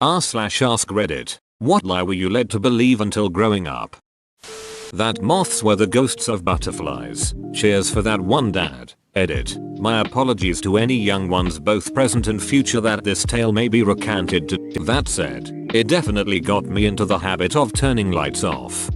r/AskReddit. What lie were you led to believe until growing up? That moths were the ghosts of butterflies. Cheers for that one, Dad. Edit. My apologies to any young ones both present and future that this tale may be recanted to. That said, it definitely got me into the habit of turning lights off.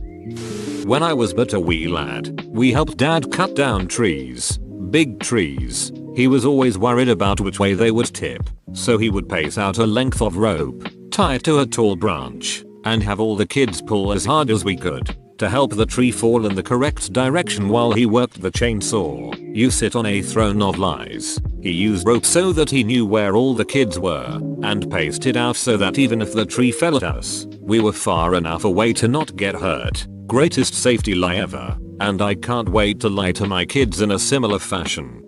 When I was but a wee lad, we helped Dad cut down trees. Big trees. He was always worried about which way they would tip, so he would pace out a length of rope, tie it to a tall branch, and have all the kids pull as hard as we could to help the tree fall in the correct direction while he worked the chainsaw. You sit on a throne of lies. He used rope so that he knew where all the kids were, and paced it out so that even if the tree fell at us, we were far enough away to not get hurt. Greatest safety lie ever, and I can't wait to lie to my kids in a similar fashion.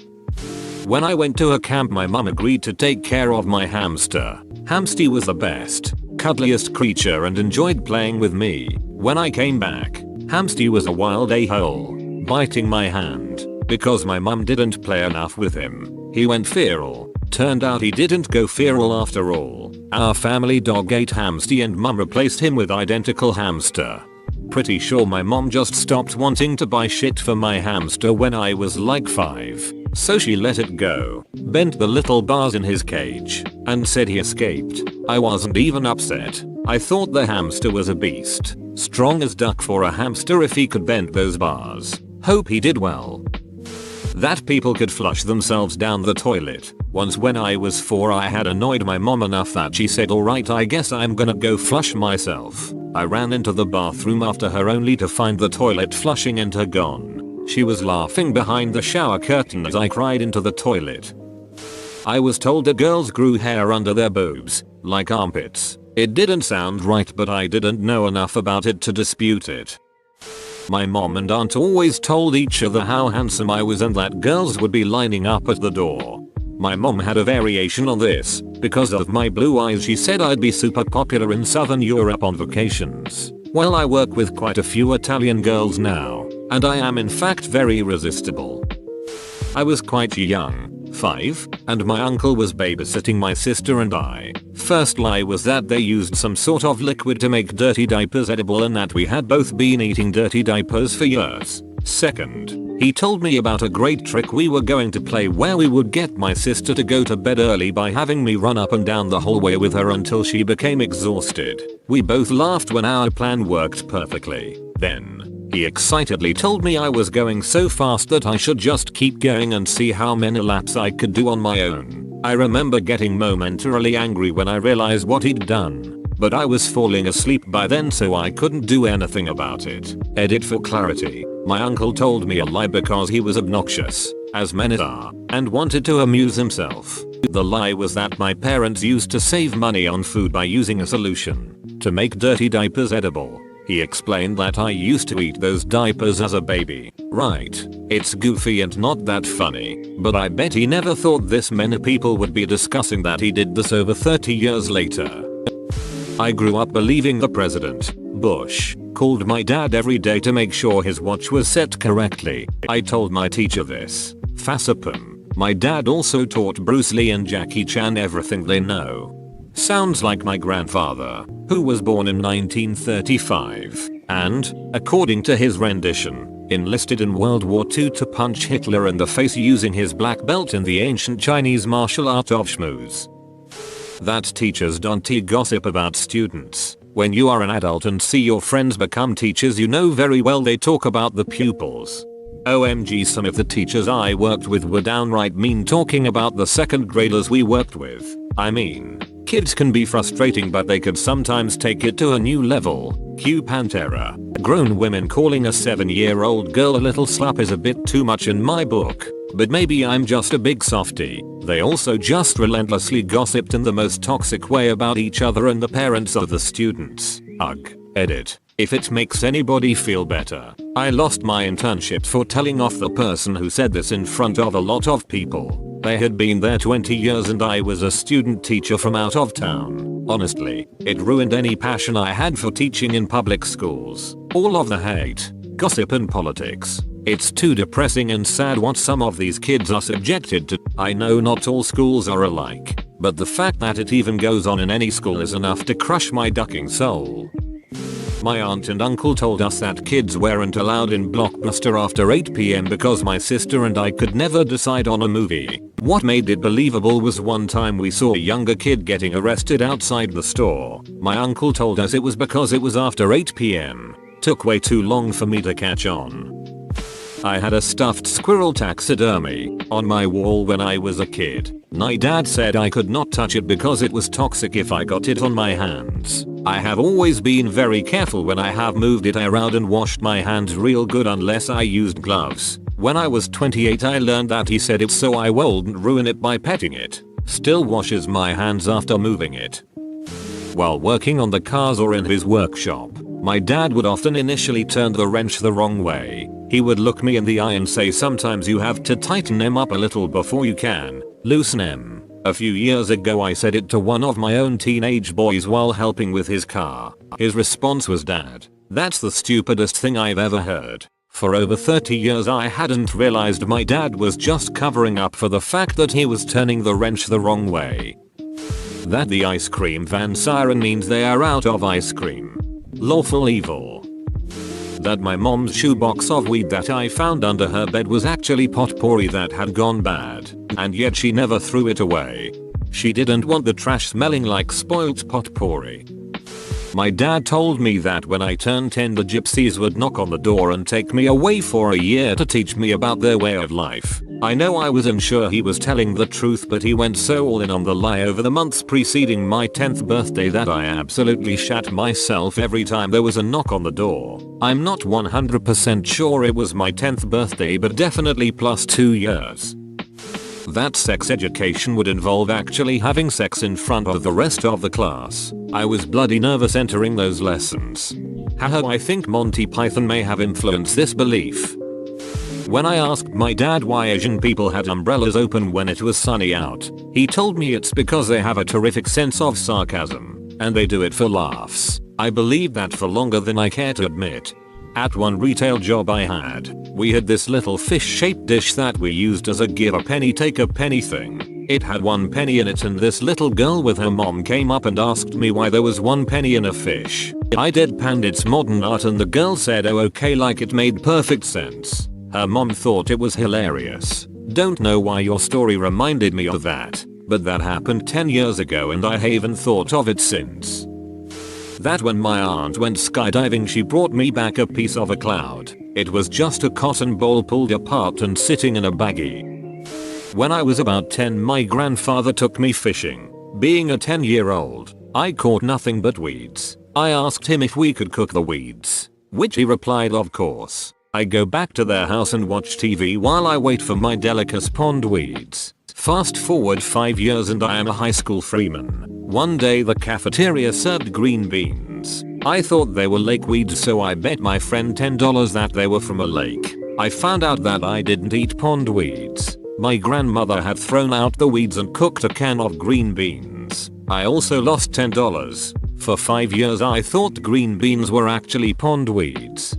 When I went to a camp, my mum agreed to take care of my hamster. Hamsty was the best, cuddliest creature and enjoyed playing with me. When I came back, Hamsty was a wild a-hole, biting my hand, because my mum didn't play enough with him. He went feral. Turned out he didn't go feral after all. Our family dog ate Hamsty and mum replaced him with identical hamster. Pretty sure my mom just stopped wanting to buy shit for my hamster when I was like 5. So she let it go, bent the little bars in his cage, and said he escaped. I wasn't even upset. I thought the hamster was a beast. Strong as duck for a hamster if he could bend those bars. Hope he did well. That people could flush themselves down the toilet. Once when I was 4 I had annoyed my mom enough that she said, alright, I guess I'm gonna go flush myself. I ran into the bathroom after her only to find the toilet flushing and her gone. She was laughing behind the shower curtain as I cried into the toilet. I was told that girls grew hair under their boobs, like armpits. It didn't sound right, but I didn't know enough about it to dispute it. My mom and aunt always told each other how handsome I was and that girls would be lining up at the door. My mom had a variation on this. Because of my blue eyes, she said I'd be super popular in Southern Europe on vacations. Well, I work with quite a few Italian girls now, and I am in fact very irresistible. I was quite young, 5, and my uncle was babysitting my sister and I. First lie was that they used some sort of liquid to make dirty diapers edible and that we had both been eating dirty diapers for years. Second, he told me about a great trick we were going to play where we would get my sister to go to bed early by having me run up and down the hallway with her until she became exhausted. We both laughed when our plan worked perfectly. Then, he excitedly told me I was going so fast that I should just keep going and see how many laps I could do on my own. I remember getting momentarily angry when I realized what he'd done, but I was falling asleep by then so I couldn't do anything about it. Edit for clarity. My uncle told me a lie because he was obnoxious, as men are, and wanted to amuse himself. The lie was that my parents used to save money on food by using a solution to make dirty diapers edible. He explained that I used to eat those diapers as a baby. Right, it's goofy and not that funny, but I bet he never thought this many people would be discussing that he did this over 30 years later. I grew up believing the President, Bush, called my dad every day to make sure his watch was set correctly. I told my teacher this. Facepalm. My dad also taught Bruce Lee and Jackie Chan everything they know. Sounds like my grandfather, who was born in 1935, and, according to his rendition, enlisted in World War II to punch Hitler in the face using his black belt in the ancient Chinese martial art of schmooze. That teachers don't gossip about students. When you are an adult and see your friends become teachers, you know very well they talk about the pupils. OMG, some of the teachers I worked with were downright mean talking about the second graders we worked with. I mean, kids can be frustrating, but they could sometimes take it to a new level. Q Pantera. Grown women calling a 7-year-old girl a little slut is a bit too much in my book, but maybe I'm just a big softie. They also just relentlessly gossiped in the most toxic way about each other and the parents of the students. Ugh. Edit. If it makes anybody feel better, I lost my internship for telling off the person who said this in front of a lot of people. They had been there 20 years and I was a student teacher from out of town. Honestly, it ruined any passion I had for teaching in public schools. All of the hate, gossip and politics. It's too depressing and sad what some of these kids are subjected to. I know not all schools are alike, but the fact that it even goes on in any school is enough to crush my ducking soul. My aunt and uncle told us that kids weren't allowed in Blockbuster after 8 PM because my sister and I could never decide on a movie. What made it believable was one time we saw a younger kid getting arrested outside the store. My uncle told us it was because it was after 8 PM. Took way too long for me to catch on. I had a stuffed squirrel taxidermy on my wall when I was a kid. My dad said I could not touch it because it was toxic if I got it on my hands. I have always been very careful when I have moved it around and washed my hands real good unless I used gloves. When I was 28 I learned that he said it so I wouldn't ruin it by petting it. Still washes my hands after moving it. While working on the cars or in his workshop, my dad would often initially turn the wrench the wrong way. He would look me in the eye and say sometimes you have to tighten them up a little before you can loosen them. A few years ago I said it to one of my own teenage boys while helping with his car. His response was, "Dad, that's the stupidest thing I've ever heard." For over 30 years I hadn't realized my dad was just covering up for the fact that he was turning the wrench the wrong way. That the ice cream van siren means they are out of ice cream. Lawful evil. That my mom's shoebox of weed that I found under her bed was actually potpourri that had gone bad, and yet she never threw it away. She didn't want the trash smelling like spoiled potpourri. My dad told me that when I turned 10 the gypsies would knock on the door and take me away for a year to teach me about their way of life. I know I wasn't sure he was telling the truth, but he went so all in on the lie over the months preceding my 10th birthday that I absolutely shat myself every time there was a knock on the door. I'm not 100% sure it was my 10th birthday, but definitely plus 2 years. That sex education would involve actually having sex in front of the rest of the class. I was bloody nervous entering those lessons. Haha, I think Monty Python may have influenced this belief. When I asked my dad why Asian people had umbrellas open when it was sunny out, he told me it's because they have a terrific sense of sarcasm, and they do it for laughs. I believed that for longer than I care to admit. At one retail job I had, we had this little fish-shaped dish that we used as a give a penny take a penny thing. It had 1 penny in it and this little girl with her mom came up and asked me why there was 1 penny in a fish. I deadpanned its modern art and the girl said oh okay, like it made perfect sense. Her mom thought it was hilarious. Don't know why your story reminded me of that, but that happened 10 years ago and I haven't thought of it since. That when my aunt went skydiving she brought me back a piece of a cloud. It was just a cotton ball pulled apart and sitting in a baggie. When I was about 10 my grandfather took me fishing. Being a 10-year-old, I caught nothing but weeds. I asked him if we could cook the weeds, which he replied of course. I go back to their house and watch TV while I wait for my delicacy pond weeds. Fast forward 5 years and I am a high school freeman. One day the cafeteria served green beans. I thought they were lake weeds, so I bet my friend $10 that they were from a lake. I found out that I didn't eat pond weeds. My grandmother had thrown out the weeds and cooked a can of green beans. I also lost $10. For 5 years I thought green beans were actually pond weeds.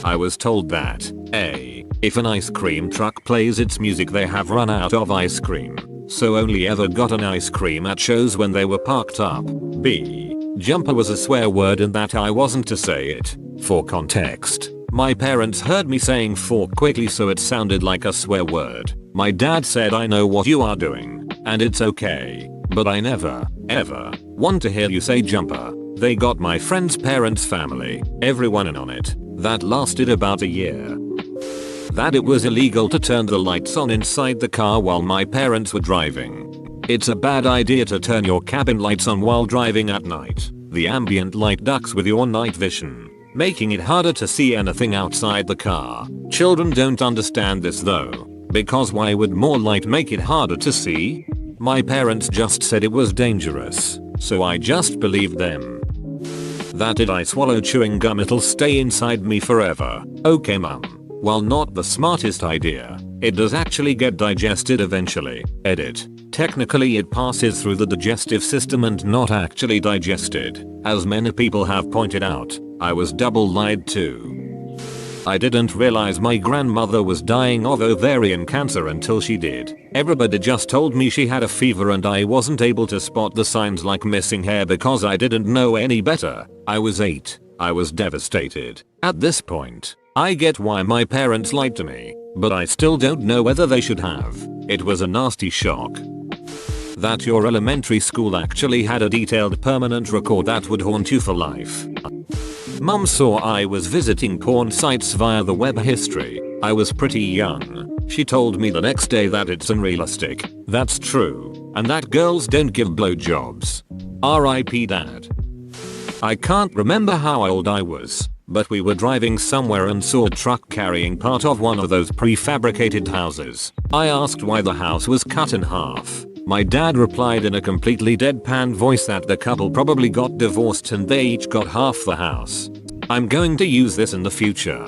I was told that A. If an ice cream truck plays its music they have run out of ice cream, so only ever got an ice cream at shows when they were parked up. B. Jumper was a swear word and that I wasn't to say it. For context, my parents heard me saying fork quickly so it sounded like a swear word. My dad said I know what you are doing, and it's okay, but I never, ever, want to hear you say jumper. They got my friend's parents' family, everyone in on it. That lasted about a year. That it was illegal to turn the lights on inside the car while my parents were driving. It's a bad idea to turn your cabin lights on while driving at night. The ambient light ducks with your night vision, making it harder to see anything outside the car. Children don't understand this though, because why would more light make it harder to see? My parents just said it was dangerous, so I just believed them. That if I swallow chewing gum it'll stay inside me forever. Okay mum. While not the smartest idea, it does actually get digested eventually. Edit. Technically it passes through the digestive system and not actually digested. As many people have pointed out, I was double lied to. I didn't realize my grandmother was dying of ovarian cancer until she did. Everybody just told me she had a fever and I wasn't able to spot the signs like missing hair because I didn't know any better. I was 8. I was devastated. At this point, I get why my parents lied to me, but I still don't know whether they should have. It was a nasty shock. That your elementary school actually had a detailed permanent record that would haunt you for life. Mum saw I was visiting porn sites via the web history. I was pretty young. She told me the next day that it's unrealistic. That's true. And that girls don't give blowjobs. R.I.P. Dad. I can't remember how old I was, but we were driving somewhere and saw a truck carrying part of one of those prefabricated houses. I asked why the house was cut in half. My dad replied in a completely deadpan voice that the couple probably got divorced and they each got half the house. I'm going to use this in the future.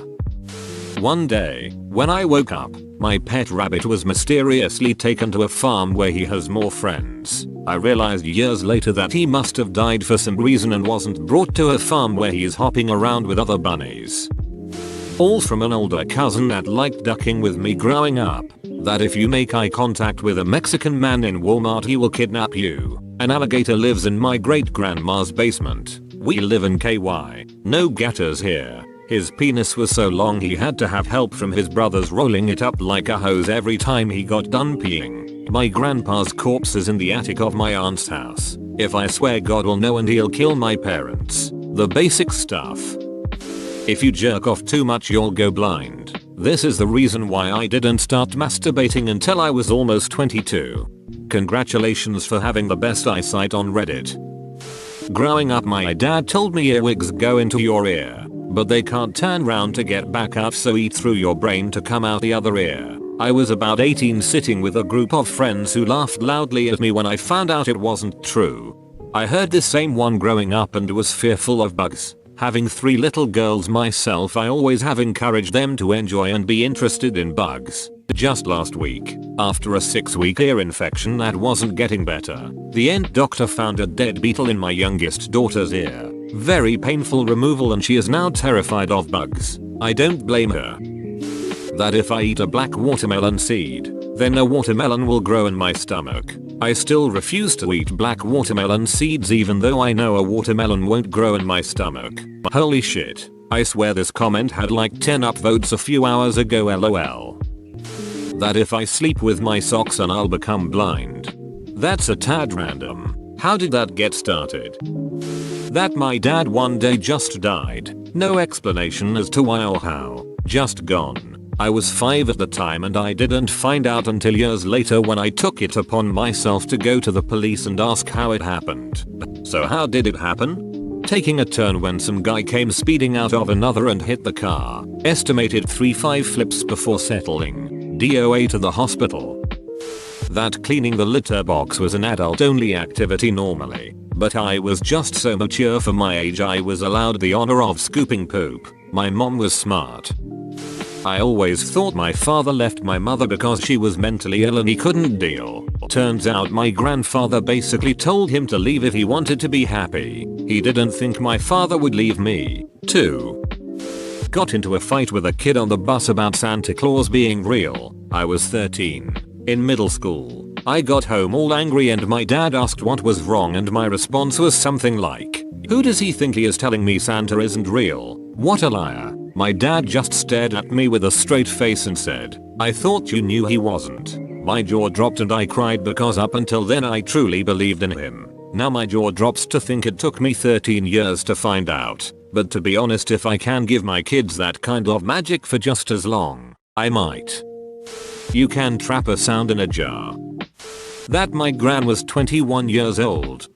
One day, when I woke up, my pet rabbit was mysteriously taken to a farm where he has more friends. I realized years later that he must have died for some reason and wasn't brought to a farm where he is hopping around with other bunnies. All from an older cousin that liked ducking with me growing up. That if you make eye contact with a Mexican man in Walmart he will kidnap you. An alligator lives in my great grandma's basement. We live in KY. No gatters here. His penis was so long he had to have help from his brothers rolling it up like a hose every time he got done peeing. My grandpa's corpse is in the attic of my aunt's house. If I swear God will know and he'll kill my parents. The basic stuff. If you jerk off too much you'll go blind. This is the reason why I didn't start masturbating until I was almost 22. Congratulations for having the best eyesight on Reddit. Growing up my dad told me earwigs go into your ear, but they can't turn round to get back out so eat through your brain to come out the other ear. I was about 18 sitting with a group of friends who laughed loudly at me when I found out it wasn't true. I heard this same one growing up and was fearful of bugs. Having 3 little girls myself I always have encouraged them to enjoy and be interested in bugs. Just last week, after a 6-week ear infection that wasn't getting better, the ent doctor found a dead beetle in my youngest daughter's ear. Very painful removal and she is now terrified of bugs. I don't blame her. That if I eat a black watermelon seed, then a watermelon will grow in my stomach. I still refuse to eat black watermelon seeds even though I know a watermelon won't grow in my stomach. Holy shit. I swear this comment had like 10 upvotes a few hours ago lol. That if I sleep with my socks on I'll become blind. That's a tad random. How did that get started? That my dad one day just died. No explanation as to why or how. Just gone. I was 5 at the time and I didn't find out until years later when I took it upon myself to go to the police and ask how it happened. So how did it happen? Taking a turn when some guy came speeding out of another and hit the car. Estimated 3-5 flips before settling. DOA to the hospital. That cleaning the litter box was an adult only activity normally. But I was just so mature for my age I was allowed the honor of scooping poop. My mom was smart. I always thought my father left my mother because she was mentally ill and he couldn't deal. Turns out my grandfather basically told him to leave if he wanted to be happy. He didn't think my father would leave me, too. Got into a fight with a kid on the bus about Santa Claus being real. I was 13. In middle school. I got home all angry and my dad asked what was wrong and my response was something like, "Who does he think he is telling me Santa isn't real? What a liar." My dad just stared at me with a straight face and said, "I thought you knew he wasn't." My jaw dropped and I cried because up until then I truly believed in him. Now my jaw drops to think it took me 13 years to find out. But to be honest, if I can give my kids that kind of magic for just as long, I might. You can trap a sound in a jar. That my gran was 21 years old.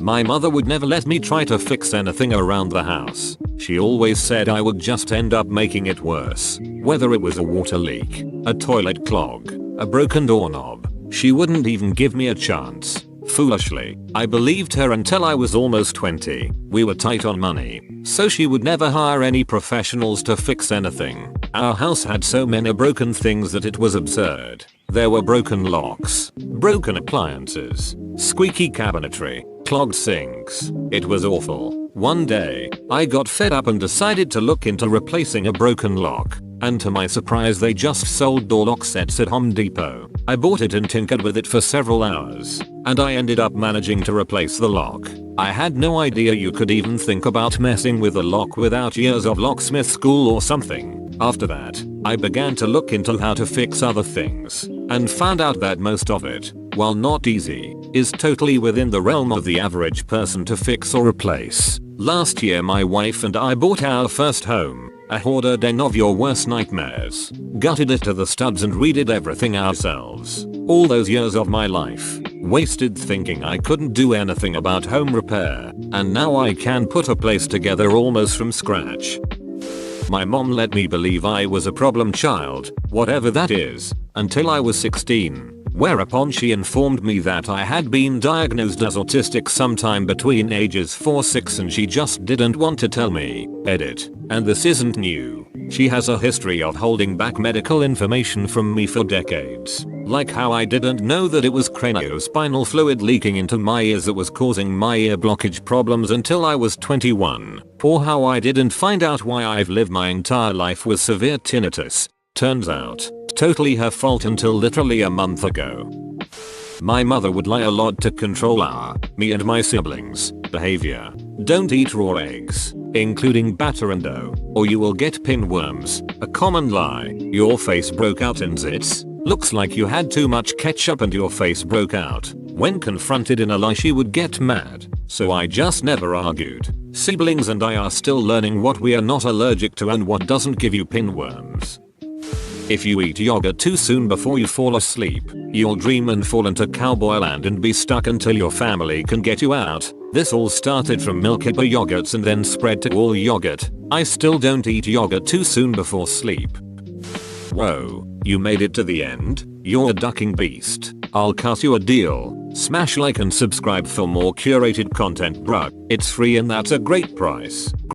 My mother would never let me try to fix anything around the house. She always said I would just end up making it worse. Whether it was a water leak, a toilet clog, a broken doorknob, she wouldn't even give me a chance. Foolishly, I believed her until I was almost 20. We were tight on money, so she would never hire any professionals to fix anything. Our house had so many broken things that it was absurd. There were broken locks, broken appliances, squeaky cabinetry, Clogged sinks. It was awful. One day, I got fed up and decided to look into replacing a broken lock. And to my surprise they just sold door lock sets at Home Depot. I bought it and tinkered with it for several hours. And I ended up managing to replace the lock. I had no idea you could even think about messing with a lock without years of locksmith school or something. After that, I began to look into how to fix other things. And found out that most of it, while not easy, is totally within the realm of the average person to fix or replace. Last year my wife and I bought our first home. A hoarder den of your worst nightmares. Gutted it to the studs and redid everything ourselves. All those years of my life, wasted thinking I couldn't do anything about home repair, and now I can put a place together almost from scratch. My mom let me believe I was a problem child, whatever that is, until I was 16. Whereupon she informed me that I had been diagnosed as autistic sometime between ages 4-6 and she just didn't want to tell me. Edit. And this isn't new. She has a history of holding back medical information from me for decades. Like how I didn't know that it was craniospinal fluid leaking into my ears that was causing my ear blockage problems until I was 21. Or how I didn't find out why I've lived my entire life with severe tinnitus. Turns out, totally her fault until literally a month ago. My mother would lie a lot to control me and my siblings' behavior. Don't eat raw eggs, including batter and dough, or you will get pinworms. A common lie. Your face broke out in zits. Looks like you had too much ketchup and your face broke out. When confronted in a lie she would get mad, so I just never argued. Siblings and I are still learning what we are not allergic to and what doesn't give you pinworms. If you eat yogurt too soon before you fall asleep, you'll dream and fall into cowboy land and be stuck until your family can get you out. This all started from Milkipper yogurts and then spread to all yogurt. I still don't eat yogurt too soon before sleep. Whoa, you made it to the end? You're a ducking beast. I'll cut you a deal. Smash like and subscribe for more curated content, bruh. It's free and that's a great price.